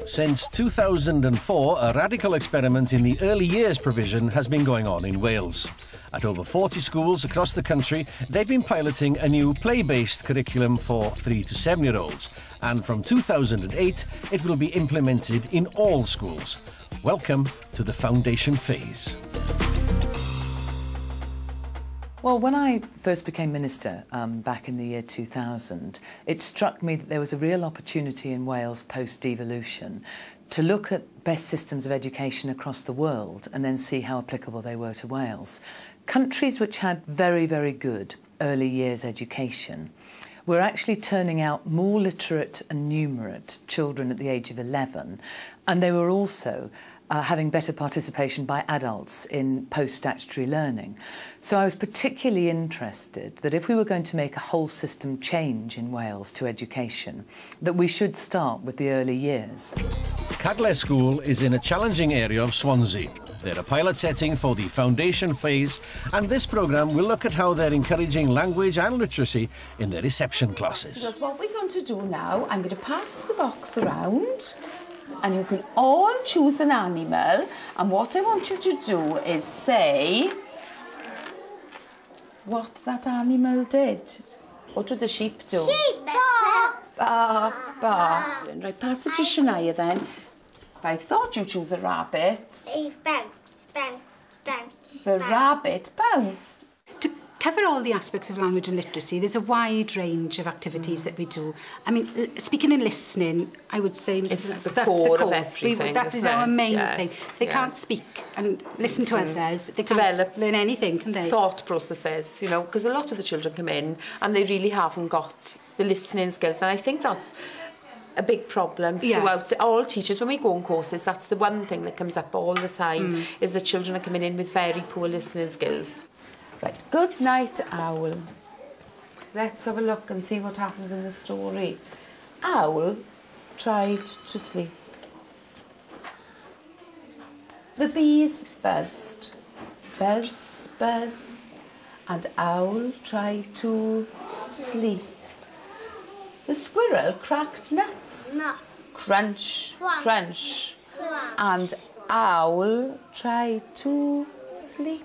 Since 2004, a radical experiment in the early years provision has been going on in Wales. At over 40 schools across the country, they've been piloting a new play-based curriculum for 3 to 7-year-olds. And from 2008, it will be implemented in all schools. Welcome to the foundation phase. Well, when I first became minister back in the year 2000, it struck me that there was a real opportunity in Wales post-devolution to look at best systems of education across the world and then see how applicable they were to Wales. Countries which had very, very good early years education were actually turning out more literate and numerate children at the age of 11, and they were also having better participation by adults in post-statutory learning. So I was particularly interested that if we were going to make a whole system change in Wales to education, that we should start with the early years. Cadle School is in a challenging area of Swansea. They're a pilot setting for the foundation phase, and this programme will look at how they're encouraging language and literacy in their reception classes. Because what we're going to do now, I'm going to pass the box around, and you can all choose an animal, and what I want you to do is say what that animal did. What did the sheep do? Sheep, bark. Bark, bark. Right, pass it to Shania then. I thought you'd choose a rabbit. Bounce, bounce, bounce. The rabbit bounced. To cover all the aspects of language and literacy, there's a wide range of activities that we do. I mean, speaking and listening, I would say, it's the core of everything. That is our main thing. They yes. can't speak and listen to others. They develop, can't learn anything, can they? Thought processes, you know, because a lot of the children come in and they really haven't got the listening skills, and I think that's a big problem throughout all teachers. When we go on courses, that's the one thing that comes up all the time, is that children are coming in with very poor listening skills. Right, good night, Owl. Let's have a look and see what happens in the story. Owl tried to sleep. The bees buzzed. Buzz, buzz. And Owl tried to sleep. The squirrel cracked nuts. Nut. Crunch, Crunch. crunch. Crunch. And Owl tried to sleep.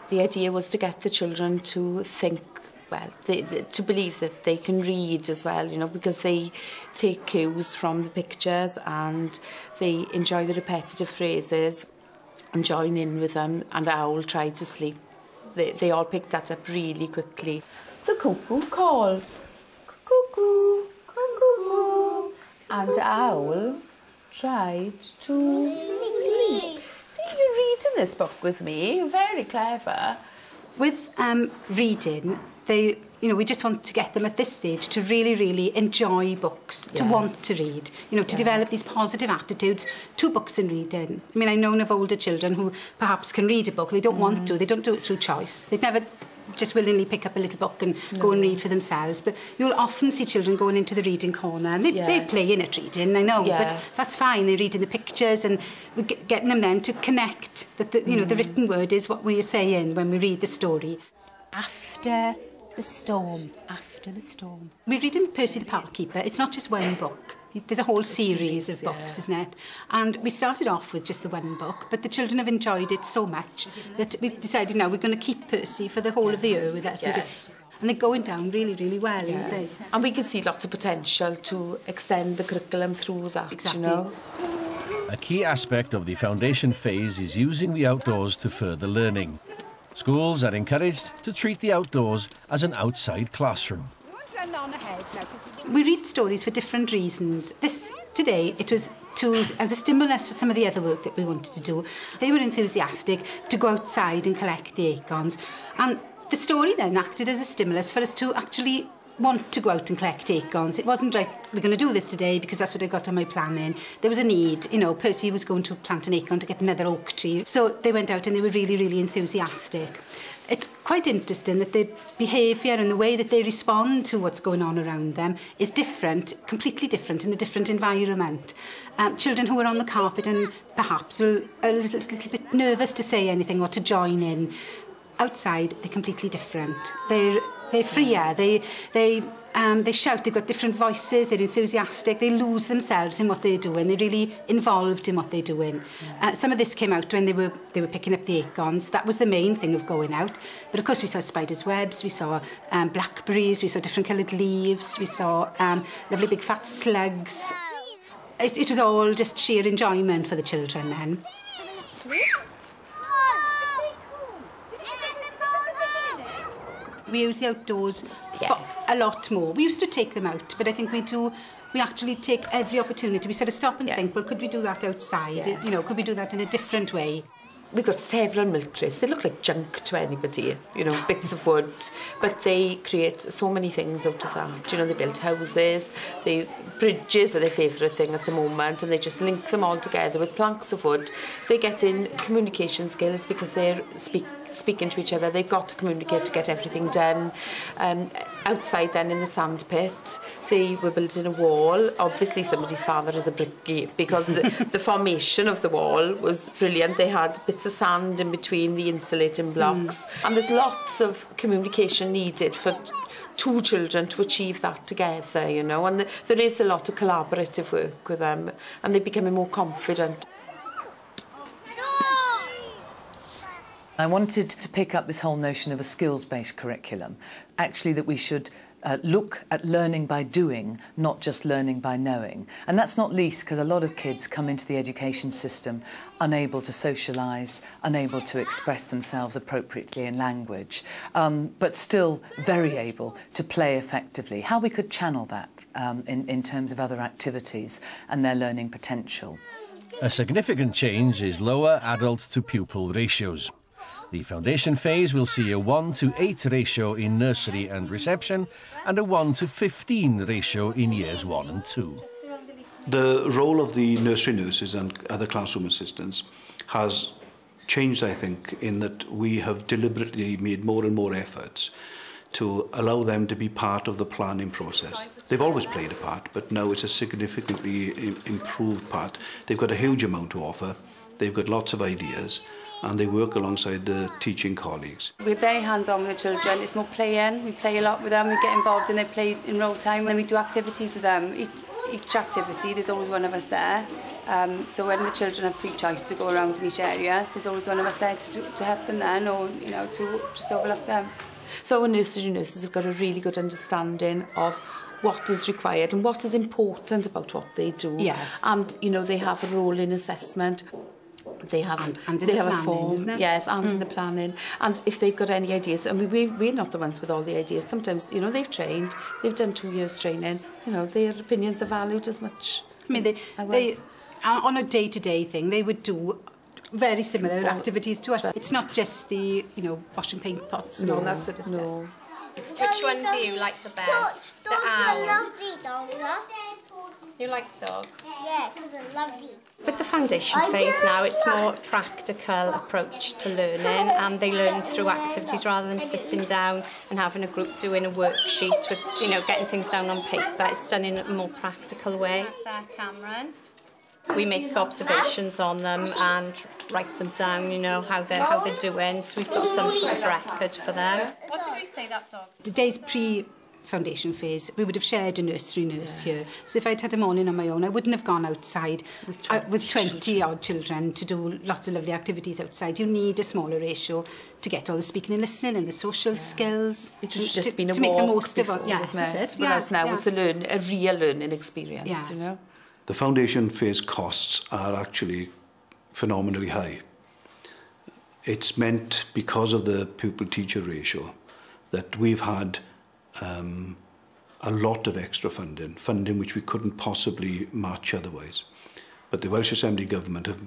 The idea was to get the children to think, well, to believe that they can read as well, you know, because they take cues from the pictures and they enjoy the repetitive phrases and join in with them. And Owl tried to sleep. They all picked that up really quickly. The cuckoo called. Cuckoo, cuckoo. And Owl tried to sleep. See, you're reading this book with me. You're very clever. With reading, we just want to get them at this stage to really, really enjoy books, to want to read, to develop these positive attitudes to books and reading. I mean, I know of older children who perhaps can read a book. They don't want to. They don't do it through choice. They'd never just willingly pick up a little book and go and read for themselves. But you'll often see children going into the reading corner and they play in it reading, I know, but that's fine. They're reading the pictures and we're getting them then to connect that the written word is what we are saying when we read the story. After the storm, after the storm. We're reading Percy the Park Keeper. It's not just one book. There's a whole series of books, isn't it? And we started off with just the one book, but the children have enjoyed it so much that we decided now we're going to keep Percy for the whole of the year with us. Yes. And they're going down really, really well, aren't they? And we can see lots of potential to extend the curriculum through that, exactly. You know. A key aspect of the foundation phase is using the outdoors to further learning. Schools are encouraged to treat the outdoors as an outside classroom. We read stories for different reasons. Today, it was as a stimulus for some of the other work that we wanted to do. They were enthusiastic to go outside and collect the acorns. And the story then acted as a stimulus for us to actually want to go out and collect acorns. It wasn't right, we're going to do this today because that's what I got on my plan in. There was a need, Percy was going to plant an acorn to get another oak tree. So they went out and they were really, really enthusiastic. It's quite interesting that their behaviour and the way that they respond to what's going on around them is different, completely different in a different environment. Children who are on the carpet and perhaps were a little bit nervous to say anything or to join in, outside they're completely different. They're freer, they They shout, they've got different voices, they're enthusiastic, they lose themselves in what they're doing, they're really involved in what they're doing. Some of this came out when they were picking up the acorns. That was the main thing of going out. But of course we saw spiders' webs, we saw blackberries, we saw different coloured leaves, we saw lovely big fat slugs. It was all just sheer enjoyment for the children then. We use the outdoors a lot more. We used to take them out, but I think we actually take every opportunity. We sort of stop and think, well, could we do that outside? Yes. You know, could we do that in a different way? We've got several milk crates. They look like junk to anybody, you know, bits of wood, but they create so many things out of that. You know, they build houses, bridges are their favourite thing at the moment, and they just link them all together with planks of wood. They get in communication skills because they're speaking to each other. They've got to communicate to get everything done. Outside then in the sand pit, they were building a wall. Obviously somebody's father is a brickie because the formation of the wall was brilliant. They had bits of sand in between the insulating blocks. And there's lots of communication needed for two children to achieve that together, you know. And there is a lot of collaborative work with them, and they're becoming more confident. I wanted to pick up this whole notion of a skills-based curriculum, actually that we should look at learning by doing, not just learning by knowing. And that's not least because a lot of kids come into the education system unable to socialise, unable to express themselves appropriately in language, but still very able to play effectively. How we could channel that in terms of other activities and their learning potential. A significant change is lower adult to pupil ratios. The foundation phase will see a 1:8 ratio in nursery and reception and a 1:15 ratio in years 1 and 2. The role of the nursery nurses and other classroom assistants has changed, I think, in that we have deliberately made more and more efforts to allow them to be part of the planning process. They've always played a part, but now it's a significantly improved part. They've got a huge amount to offer, they've got lots of ideas, and they work alongside the teaching colleagues. We're very hands-on with the children. It's more playing. We play a lot with them. We get involved in their play in roll time, and we do activities with them. Each activity, there's always one of us there. So when the children have free choice to go around in each area, there's always one of us there to help them then, or you know, to just overlook them. So our nursery nurses have got a really good understanding of what is required and what is important about what they do. Yes. And you know, they have a role in assessment. They have a form, yes, and in the planning. And if they've got any ideas, I mean, we're not the ones with all the ideas. Sometimes, you know, they've trained, they've done 2 years training. You know, their opinions are valued as much. I mean, they on a day-to-day thing, they would do very similar activities to us. It's not just the, you know, washing paint pots and all that sort of stuff. No. Which one do you like the best? Dogs are lovely, dogs are. You like dogs? Yeah, because they're lovely. With the foundation phase now, it's more practical approach to learning, and they learn through activities rather than sitting down and having a group doing a worksheet with, you know, getting things down on paper. It's done in a more practical way. There, Cameron. We make observations on them and write them down, you know, how they're doing. So we've got some sort of record for them. What did we say that dog? The days pre-foundation phase, we would have shared a nursery nurse here. So if I'd had a morning on my own, I wouldn't have gone outside with 20-odd children to do lots of lovely activities outside. You need a smaller ratio to get all the speaking and listening and the social skills. It would just been a to make the most before, of it. Yes, that's it. Whereas now it's a real learning experience, yes. you know. The foundation phase costs are actually phenomenally high. It's meant, because of the pupil-teacher ratio, that we've had a lot of extra funding which we couldn't possibly match otherwise. But the Welsh Assembly Government have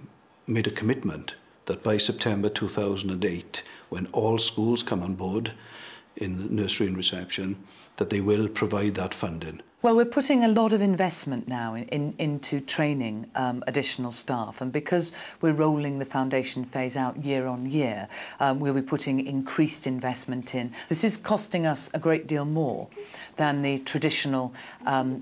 made a commitment that by September 2008, when all schools come on board in nursery and reception, that they will provide that funding. Well, we're putting a lot of investment now into training additional staff, and because we're rolling the foundation phase out year on year, we'll be putting increased investment in. This is costing us a great deal more than the traditional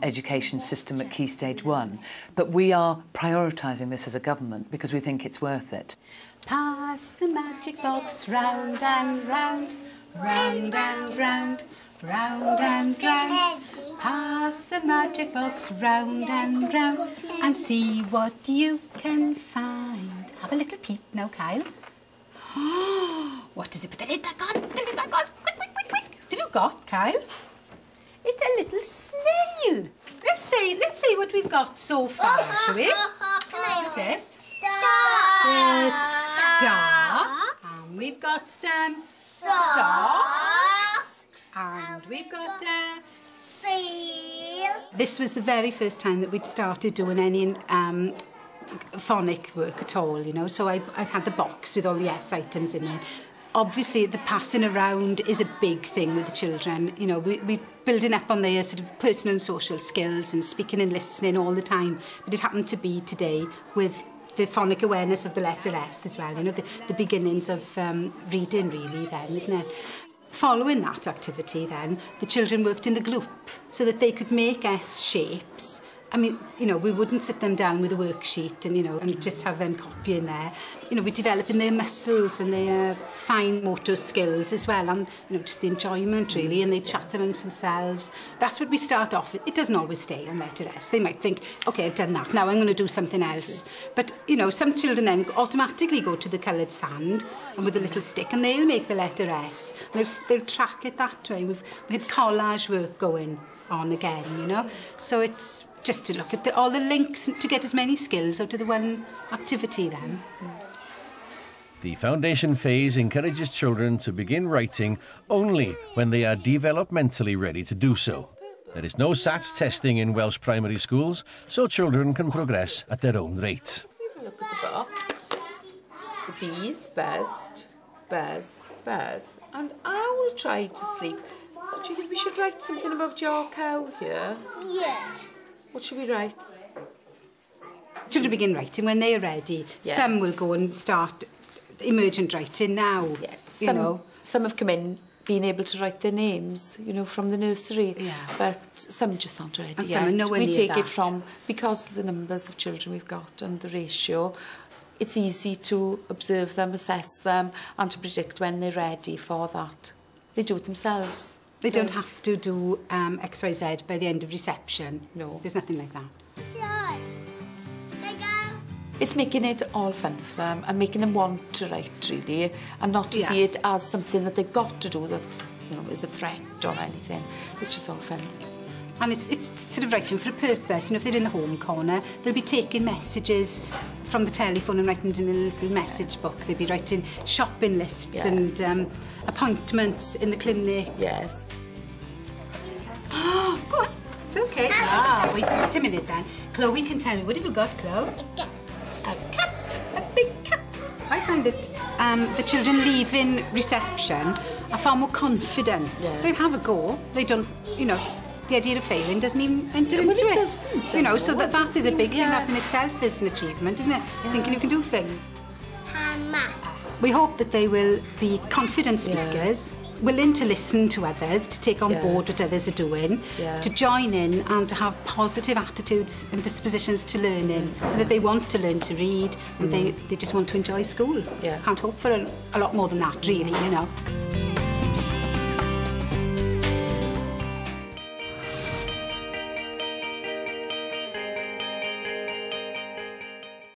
education system at Key Stage 1, but we are prioritising this as a government because we think it's worth it. Pass the magic box round and round, round and round. round and round. Pass the magic box round and round and see what you can find. Have a little peep now, Kyle. What is it? Put the lid back on. Put the lid back on. Quick, quick, quick, quick. What have you got, Kyle? It's a little snail. Let's see what we've got so far, shall we? What's this? The star. And we've got some socks. And we've got a seal. This was the very first time that we'd started doing any phonic work at all, you know. So I'd had the box with all the S items in it. Obviously, the passing around is a big thing with the children. You know, we're building up on their sort of personal and social skills and speaking and listening all the time. But it happened to be today with the phonic awareness of the letter S as well, you know, the beginnings of reading really then, isn't it? Following that activity then, the children worked in the group so that they could make S shapes. I mean, you know, we wouldn't sit them down with a worksheet and, you know, and just have them copying there. You know, we're developing their muscles and their fine motor skills as well, and, you know, just the enjoyment really, and they chat amongst themselves. That's what we start off with. It doesn't always stay on letter S. They might think, OK, I've done that, now I'm going to do something else. But, you know, some children then automatically go to the coloured sand and with a little stick and they'll make the letter S. And they'll track it that way. We had collage work going on again, you know. So it's just to look at all the links to get as many skills out of the one activity then. The foundation phase encourages children to begin writing only when they are developmentally ready to do so. There is no SATs testing in Welsh primary schools, so children can progress at their own rate. Have a look at the book. The bees, buzzed, buzz, buzz, and owl tried to sleep. So do you think we should write something about your cow here? Yeah. What should we write? Children begin writing when they are ready. Yes. Some will go and start emergent writing now. Yes. You know. Some have come in being able to write their names, you know, from the nursery. Yeah. But some just aren't ready And yet. some are nowhere we near take that. it from, because of the numbers of children we've got and the ratio, it's easy to observe them, assess them, and to predict when they're ready for that. They do it themselves. They don't have to do XYZ by the end of reception. No. There's nothing like that. It's yours. There you go. It's making it all fun for them and making them want to write, really, and not to see Yes. it as something that they've got to do that, you know, is a threat or anything. It's just all fun. And it's sort of writing for a purpose. You know, if they're in the home corner, they'll be taking messages from the telephone and writing it in a little message book. They'll be writing shopping lists Yes. and appointments in the clinic. Yes. Go on. It's okay. Wait a minute then. Chloe can tell me. What have you got, Chloe? A cup. A big cup. I find that the children leaving reception are far more confident. Yes. They have a go. They don't, you know, the idea of failing doesn't even enter into it it. doesn't, You know, no, so it that just is a big seems- thing. That yeah. in itself is an achievement, isn't it? Thinking you can do things. Hammer. We hope that they will be confident speakers, willing to listen to others, to take on board what others are doing, to join in and to have positive attitudes and dispositions to learning, so that they want to learn to read and they just want to enjoy school. Yeah. Can't hope for a lot more than that, really, you know.